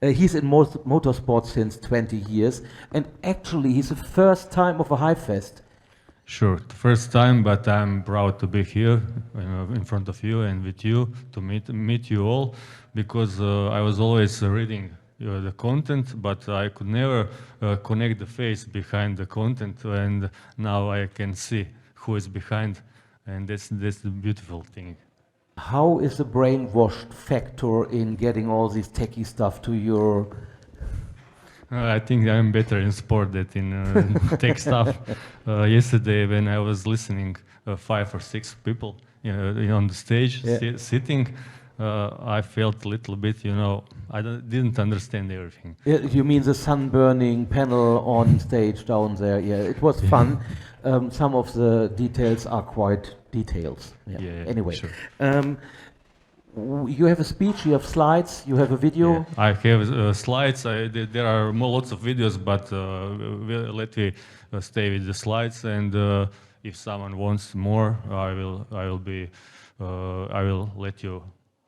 He's in motorsport since 20 years, and actually he's the first time of a HiveFest. Sure, first time, but I'm proud to be here in front of you and with you to meet you all, because I was always reading the content, but I could never connect the face behind the content, and now I can see who is behind, and that's the beautiful thing. How is the brainwashed factor in getting all this techie stuff to your... I think I'm better in sport than in tech stuff. Yesterday, when I was listening 5 or 6 people on the stage sitting, I felt a little bit, I didn't understand everything. You mean the sun-burning panel on stage down there? Yeah, it was fun. Some of the details are quite details. Yeah, anyway, sure. You have a speech, you have slides, you have a video? Yeah, I have slides. There are lots of videos, but let me stay with the slides. And if someone wants more, I will let you.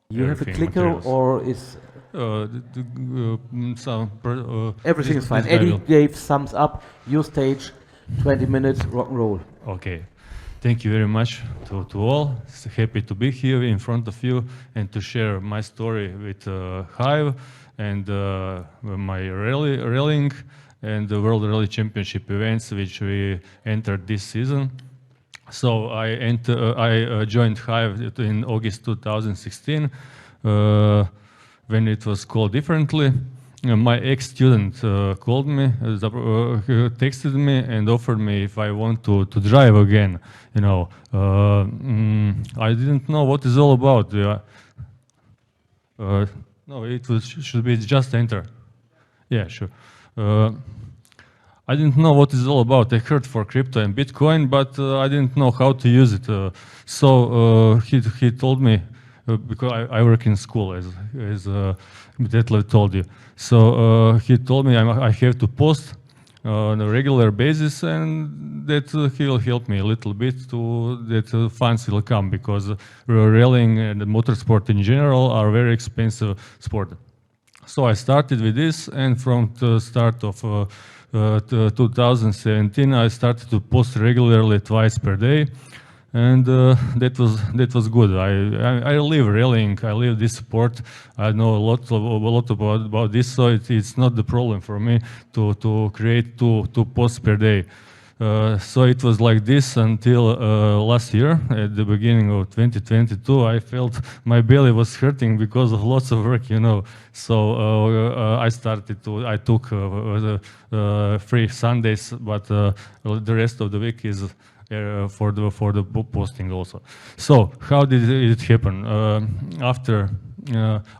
You have a clicker, materials. or is everything is fine? Eddie gave thumbs up. Your stage, 20 minutes, rock and roll. Okay. Thank you very much to all. Happy to be here in front of you and to share my story with Hive and my rallying and the World Rally Championship events which we entered this season. So I joined Hive in August 2016 when it was called differently. My ex-student called me, texted me, and offered me if I want to drive again. I didn't know what it's all about. No, should be just enter. Yeah, sure. I didn't know what it's all about. I heard for crypto and Bitcoin, but I didn't know how to use it. So he told me, because I work in school, as Detlef told you. So he told me I have to post on a regular basis, and that he will help me a little bit that funds will come, because rallying and motorsport in general are very expensive sport. So I started with this, and from the start of 2017 I started to post regularly twice per day. And that was good. I live rallying. I live this sport. I know a lot about this, so it's not the problem for me to create two posts per day. So it was like this until last year, at the beginning of 2022. I felt my belly was hurting because of lots of work, So I took free Sundays, but the rest of the week is for the posting also. So how did it happen? After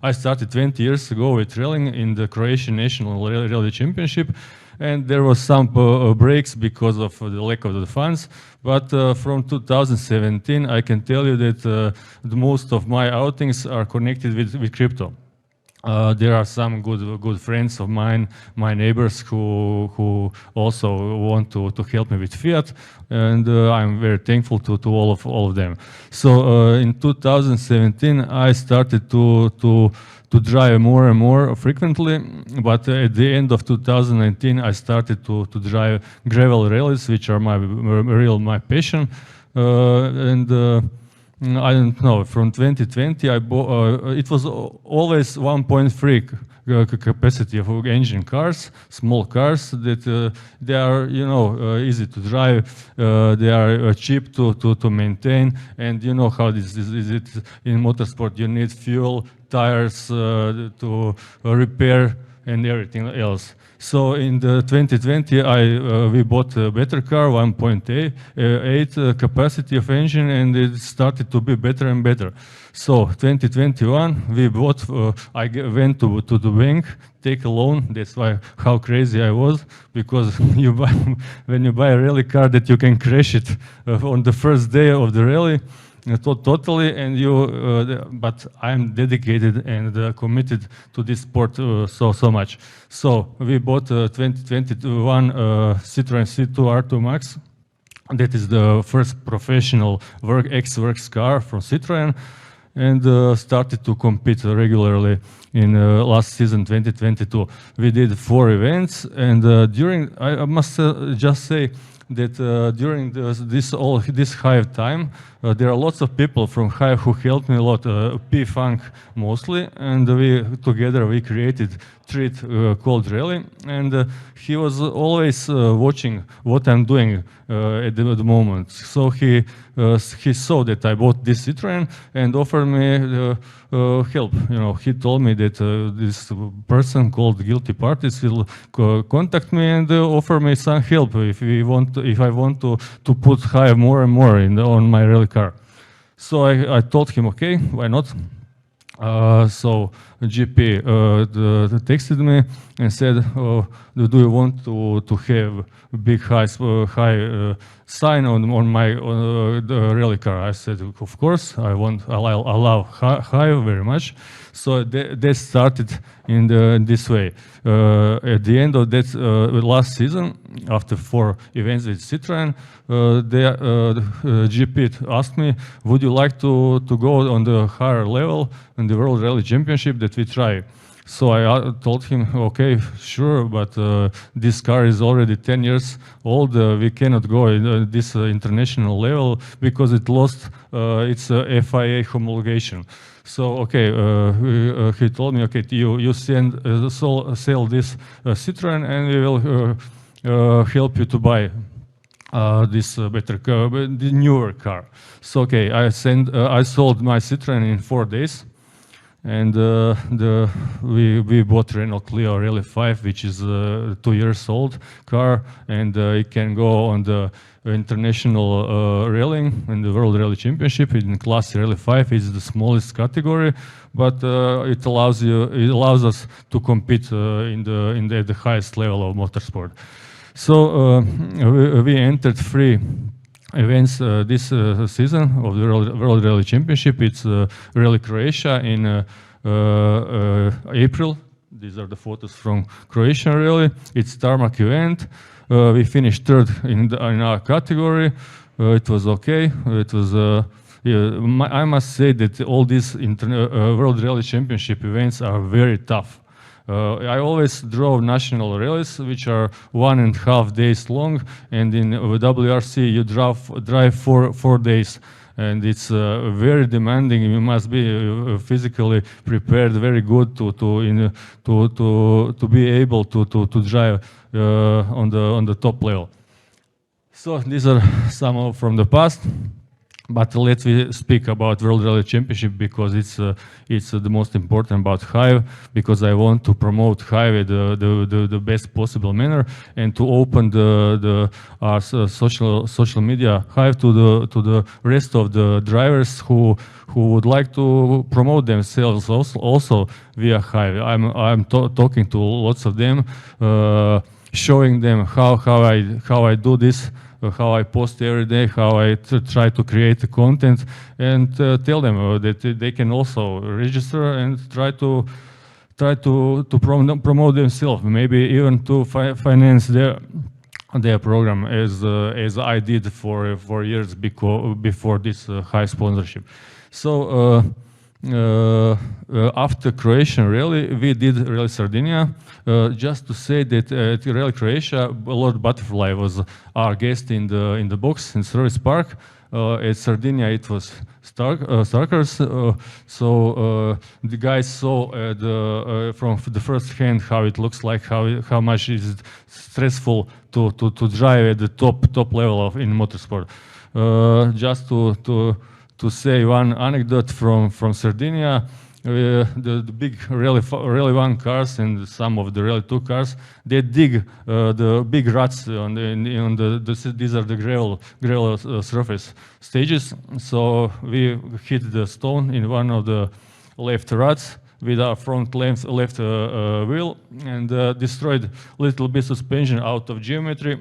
I started 20 years ago with rallying in the Croatian National Rally Championship, and there was some breaks because of the lack of the funds. But from 2017, I can tell you that the most of my outings are connected with crypto. There are some good friends of mine, my neighbors, who also want to help me with fiat, and I'm very thankful to all of them. So in 2017, I started to drive more and more frequently, but at the end of 2019, I started to drive gravel rallies, which are my passion, and I don't know, from 2020, it was always 1.3 capacity of engine cars, small cars that they are, easy to drive, they are cheap to maintain, and you know how is it in motorsport. You need fuel, tires to repair and everything else. So in the 2020, we bought a better car, 1.8 capacity of engine, and it started to be better and better. So 2021, we bought. I went to the bank, take a loan. That's how crazy I was, because when you buy a rally car that you can crash it on the first day of the rally. Totally, and but I'm dedicated and committed to this sport so much. So we bought 2021 Citroen C2 R2 Max. That is the first professional ex-works car from Citroen, and started to compete regularly in last season 2022. We did 4 events, and I must just say that during this Hive time, there are lots of people from Hive who helped me a lot, P-Funk mostly, and together we created treat called Rally, and he was always watching what I'm doing at the moment. So he saw that I bought this Citroen and offered me help. He told me that this person called Guilty Parties will contact me and offer me some help if I want to put Hive more and more on my rally car. So I told him, okay, why not? So GP texted me and said, do you want to have a big high sign on my the rally car? I said, of course, I love Hive very much. So that started in this way. At the end of that last season, after 4 events with Citroen, the GP asked me, would you like to go on the higher level in the World Rally Championship that we try? So I told him, okay, sure, but this car is already 10 years old. We cannot go in this international level because it lost its FIA homologation. So okay, he told me, okay, you sell this Citroen, and we will help you to buy this better car, the newer car. So okay, I sold my Citroen in 4 days. And we bought Renault Clio Rally 5, which is a 2 years old car, and it can go on the international rallying in the World Rally Championship. In class Rally 5 is the smallest category, but it allows us to compete at the highest level of motorsport. So we entered 3 events this season of the World Rally Championship. It's Rally Croatia in April. These are the photos from Croatian Rally. It's tarmac event. We finished 3rd in our category. It was okay. It was. I must say that all these World Rally Championship events are very tough. I always drove national rallies, which are 1.5 days long, and in WRC you drive 4 days, and it's very demanding. You must be physically prepared, very good to be able to drive on the top level. So these are some from the past. But let's speak about World Rally Championship because it's the most important about Hive, because I want to promote Hive the best possible manner and to open our social media Hive to the rest of the drivers who would like to promote themselves also via Hive. I'm talking to lots of them, showing them how I do this. How I post every day, how I try to create the content, and tell them that they can also register and try to promote themselves, maybe even to finance their program as I did for years before this high sponsorship. So after Croatian Rally, we did Rally Sardinia. Just to say that at Rally Croatia, Lord Butterfly was our guest in the box in Service Park. At Sardinia, it was Starkers. So the guys saw from the first hand how it looks like, how much is stressful to drive at the top level in motorsport. Just to say one anecdote from Sardinia, the big Rally 1 cars and some of the Rally 2 cars, they dig the big ruts these are the gravel surface stages. So we hit the stone in one of the left ruts with our front left wheel and destroyed little bit suspension out of geometry.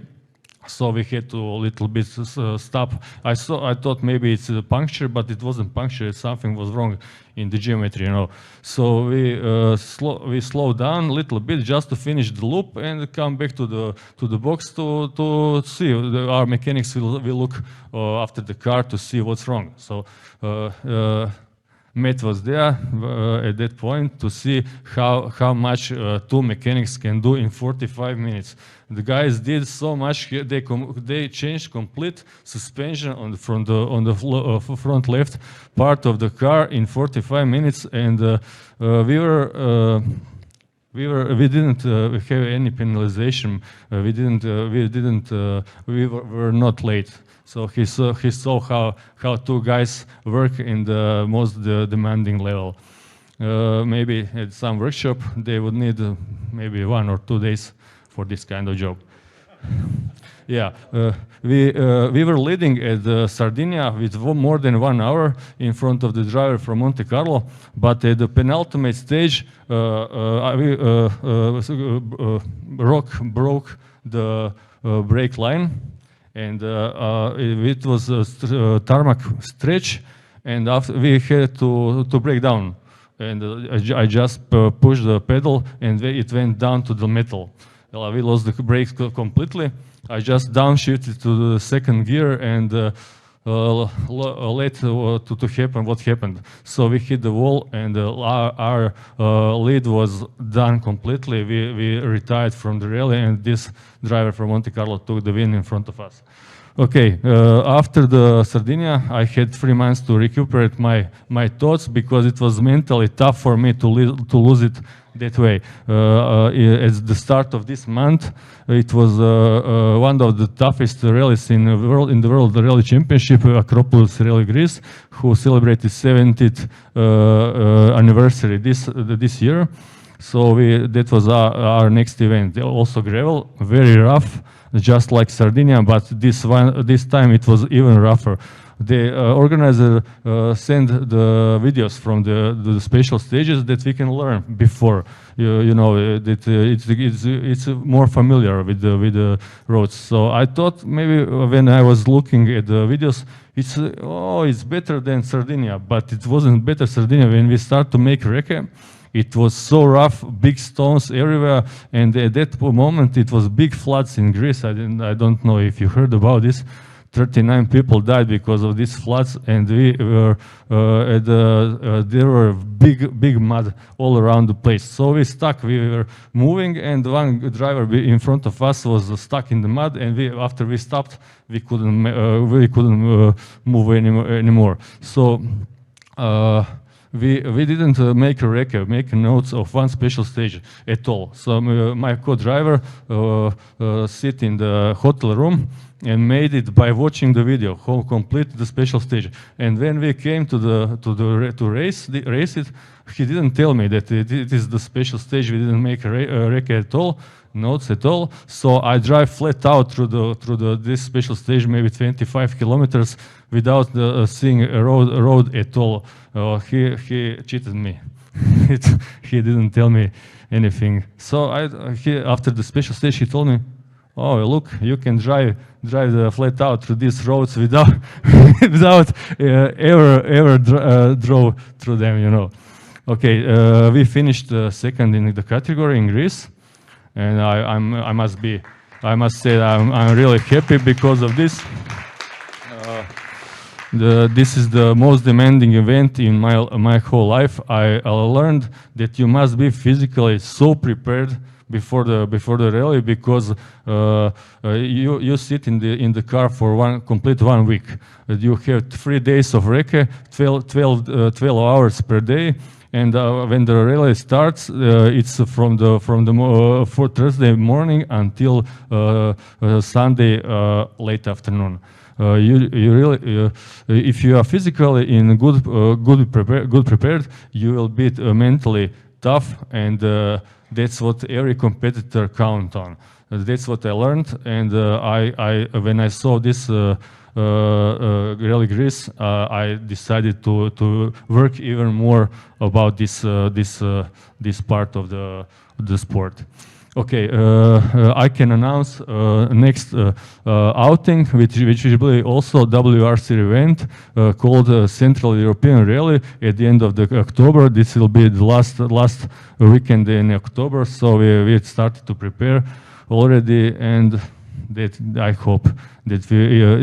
So we had to a little bit stop. I thought maybe it's a puncture, but it wasn't puncture. Something was wrong in the geometry, So we slowed down a little bit just to finish the loop and come back to the box to see. Our mechanics will look after the car to see what's wrong. So Matt was there at that point to see how much two mechanics can do in 45 minutes. The guys did so much. They changed complete suspension on the front left part of the car in 45 minutes, and we didn't have any penalization. We were not late. So he saw how two guys work in the most demanding level. Maybe at some workshop they would need maybe 1 or 2 days for this kind of job. Yeah, we were leading at Sardinia with more than 1 hour in front of the driver from Monte Carlo, but at the penultimate stage, Rock broke the brake line, and it was a tarmac stretch, and after we had to break down, and I just pushed the pedal, and it went down to the metal. We lost the brakes completely. I just downshifted to the second gear and let to happen what happened. So we hit the wall, and our lead was done completely. We retired from the rally, and this driver from Monte Carlo took the win in front of us. Okay, after the Sardinia, I had 3 months to recuperate my thoughts, because it was mentally tough for me to lose it that way. At the start of this month, it was one of the toughest rallies in the world Rally Championship, Acropolis Rally Greece, who celebrated 70th anniversary this year. So that was our next event. Also gravel, very rough, just like Sardinia, but this time it was even rougher. The organizer sent the videos from the special stages that we can learn before. You know that it's more familiar with the roads. So I thought maybe when I was looking at the videos, it's better than Sardinia, but it wasn't better Sardinia. When we start to make recce, it was so rough, big stones everywhere, and at that moment it was big floods in Greece. I don't know if you heard about this. 39 people died because of these floods, and we were there were big mud all around the place. So we stuck. We were moving, and one driver in front of us was stuck in the mud. And after we stopped, we couldn't move anymore. So. We didn't make a notes of one special stage at all. So my co-driver sit in the hotel room and made it by watching the video, how complete the special stage. And when we came to race it, he didn't tell me that it is the special stage. We didn't make a recce at all, notes at all. So I drive flat out through this special stage, maybe 25 kilometers, without seeing a road at all. He cheated me. He didn't tell me anything. So after the special stage, he told me, "Oh, look, you can drive flat out through these roads without ever drove through them, you know." Okay, we finished second in the category in Greece, and I must say I'm really happy because of this. This is the most demanding event in my whole life. I learned that you must be physically so prepared before the rally, because you sit in the car for complete 1 week. You have 3 days of recce, 12 hours per day. And when the rally starts, it's from for Thursday morning until Sunday late afternoon. You really, if you are physically in good prepared, you will be mentally tough, and that's what every competitor count on. That's what I learned, and when I saw this Rally Greece, I decided to work even more about this part of the sport. Okay, I can announce next outing, which will be also WRC event called Central European Rally at the end of October. This will be the last weekend in October, so we started to prepare already, and that I hope that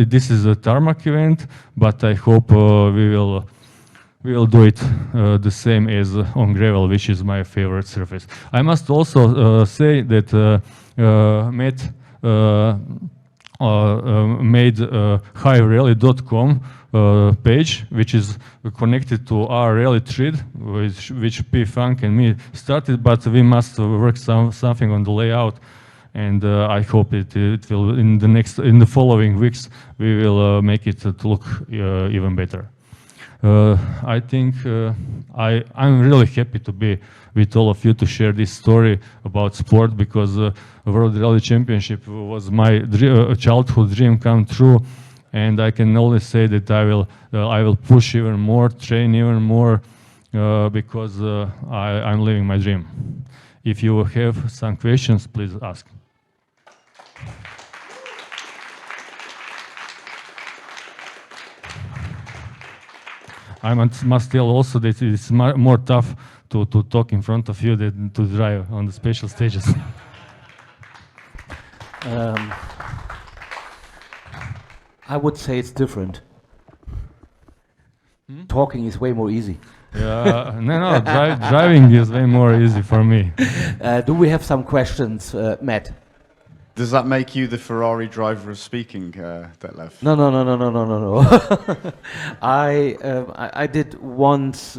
this is a tarmac event, but I hope we we will do it the same as on gravel, which is my favorite surface. I must also say that Matt made HiveRally.com page, which is connected to our rally thread, which P Funk and me started. But we must work something on the layout, and I hope it will in the following weeks we will make it to look even better. I think I'm really happy to be with all of you to share this story about sport, because World Rally Championship was my childhood dream come true, and I can only say that I will push even more, train even more, because I'm living my dream. If you have some questions, please ask. I must tell also that it's more tough to talk in front of you than to drive on the special stages. I would say it's different. Talking is way more easy. No, driving is way more easy for me. Do we have some questions, Matt? Does that make you the Ferrari driver of speaking, Detlef? No. I did once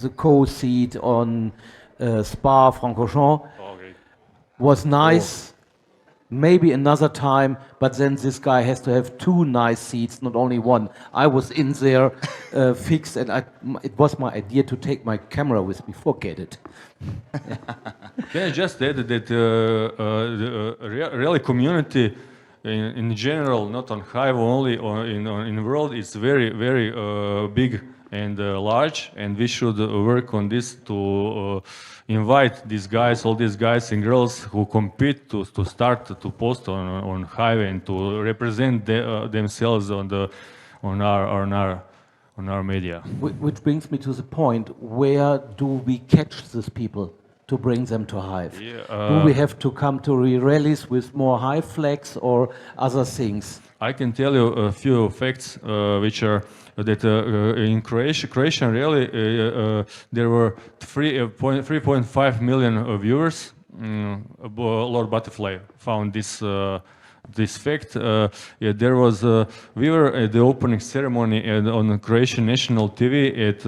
the co-seat on Spa-Francorchamps. Okay. Was nice. Maybe another time, but then this guy has to have 2 nice seats, not only one. I was in there fixed, and it was my idea to take my camera with me. Forget it. Can I just add that the rally community in general, not on Hive only, or in the world, is very, very big and large, and we should work on this to invite these guys, all these guys and girls who compete to start to post on Hive and to represent themselves on our media. Which brings me to the point, where do we catch these people to bring them to Hive? Do we have to come to rallies with more Hive flags or other things? I can tell you a few facts, which are that in Croatian rally there were 3.5 million viewers. Lord Butterfly found this fact. There was we were at the opening ceremony on Croatian national TV at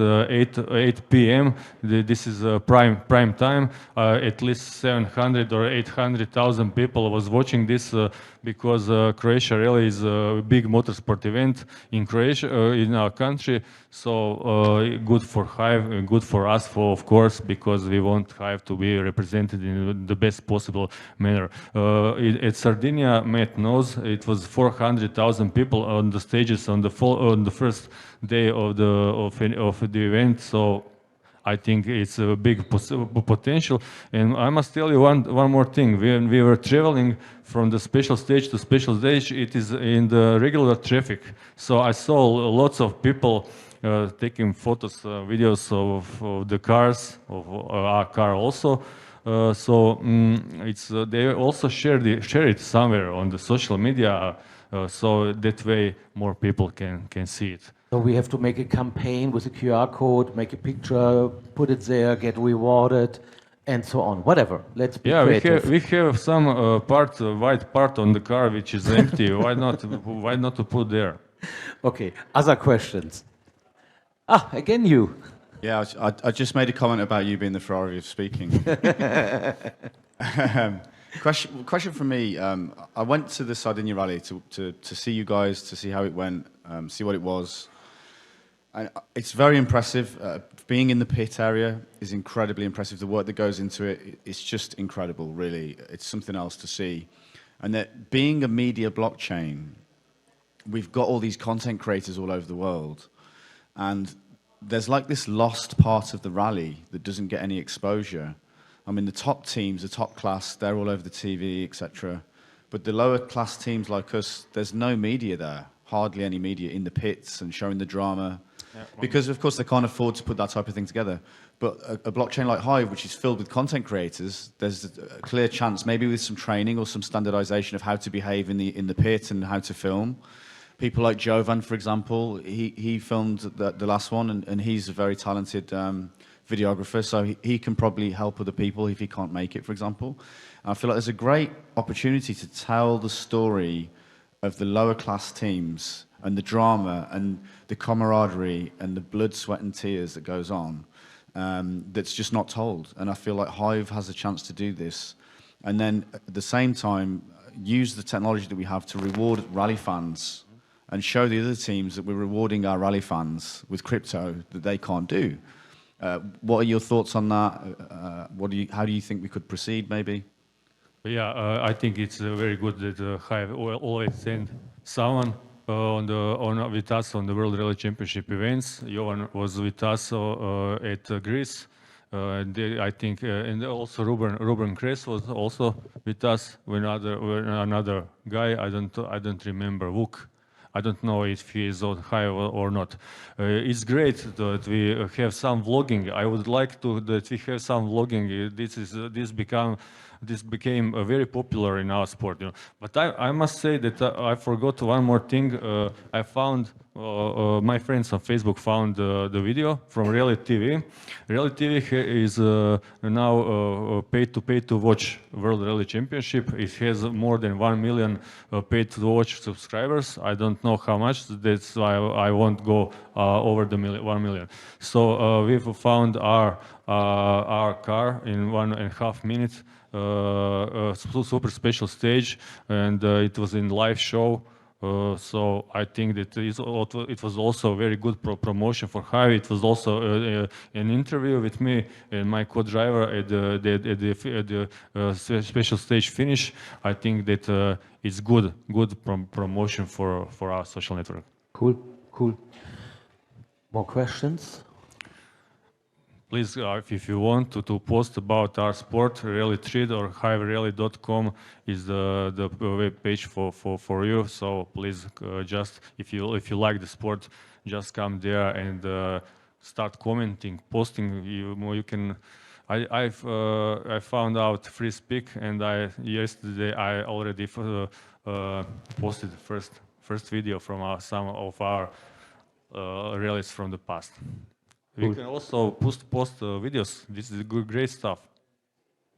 8 p.m. This is prime time. At least 700 or 800,000 people was watching this because Croatia Rally is a big motorsport event in Croatia, in our country. So good for Hive, good for us, of course, because we want Hive to be represented in the best possible manner. At Sardinia, Matt knows, it was 400,000 people on the stages on the first day of the event. So I think it's a big potential. And I must tell you one more thing. When we were traveling from the special stage to special stage, it is in the regular traffic. So I saw lots of people taking photos, videos of the cars, of our car also. They also share it somewhere on the social media, so that way more people can see it. So we have to make a campaign with a QR code, make a picture, put it there, get rewarded, and so on. Whatever. Let's be creative. We have some white part on the car which is empty. Why not to put there? Okay. Other questions? Again you. Yeah, I just made a comment about you being the Ferrari of speaking. Question from me. I went to the Sardinia Rally to see you guys, to see how it went, see what it was. And it's very impressive. Being in the pit area is incredibly impressive. The work that goes into it, it's just incredible, really. It's something else to see. And that being a media blockchain, we've got all these content creators all over the world. And there's like this lost part of the rally that doesn't get any exposure. I mean, the top teams, the top class, they're all over the TV, etc. But the lower class teams like us, there's no media there, hardly any media in the pits and showing the drama. Yeah, because, of course, they can't afford to put that type of thing together. But a blockchain like Hive, which is filled with content creators, there's a clear chance, maybe with some training or some standardization of how to behave in the pit and how to film. people like Jovan, for example, he filmed the last one, and he's a very talented videographer, so he can probably help other people if he can't make it, for example. And I feel like there's a great opportunity to tell the story of the lower class teams and the drama and the camaraderie and the blood, sweat and tears that goes on, that's just not told. And I feel like Hive has a chance to do this. And then at the same time, use the technology that we have to reward rally fans and show the other teams that we're rewarding our rally fans with crypto that they can't do. What are your thoughts on that? How do you think we could proceed, maybe? Yeah, I think it's very good that Hive always send someone with us on the World Rally Championship events. Jovan was with us at Greece. I think, and also Ruben Kress was also with us. Another guy, I don't remember, Vuk. I don't know if he is on Hive or not. It's great that we have some vlogging. I would like that we have some vlogging. This became very popular in our sport. But I must say that I forgot one more thing. I found my friends on Facebook found the video from Rally TV. Rally TV is now pay to watch World Rally Championship. It has more than 1 million pay to watch subscribers. I don't know how much. That's why I won't go over the 1 million. So we've found our car in 1.5 minutes. Super special stage, and it was in live show. So I think that it was also a very good promotion for Hive. It was also an interview with me and my co-driver at the special stage finish. I think that it's good promotion for our social network. Cool. More questions? Please, if you want to post about our sport, Rally Thread or hiverally.com is the web page for you. So please, just if you like the sport, just come there and start commenting, posting. You can. I found out free speak, and yesterday I already posted the first video from some of our rallies from the past. We can also post videos. This is great stuff.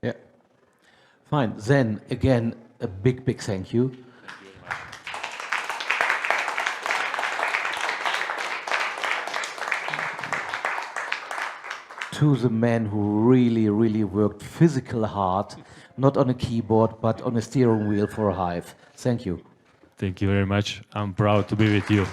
Yeah. Fine. Then again, a big thank you. To the man who really worked physical hard, not on a keyboard, but on a steering wheel for Hive. Thank you. Thank you very much. I'm proud to be with you.